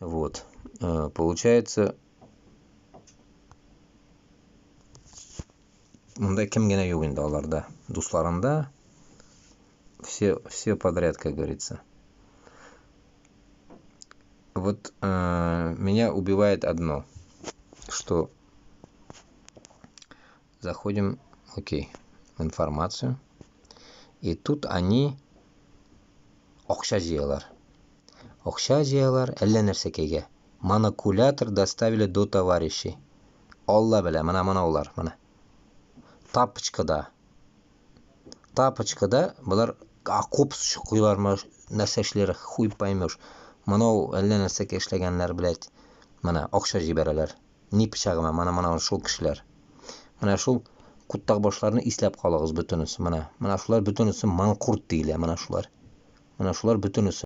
Вот. Получается, мындай кимгина yo'q endi ularda. Do'stlarimda все подряд, как говорится. Вот меня убивает одно, что заходим, окей, в информацию, и тут они окша жыялар. Окша жыялар, әллә нәрсәкәгә. Манипулятор доставили до товарищей. Алла белә, мына улар, мына. Тапочкада булар окоп куйлармы, нәрсә эшләр, хуй поймешь. Мынау әллә нәрсәкә эшләгәннәр, блядь. Мына акча җибәрәләр. Ни пычагыма, мына шул кешеләр. Мына шул куттак башларны исләп калыгыз бөтенесе, мына. Мына шулар бөтенесе манкурт диләр, мына шулар. Мына шулар бөтенесе.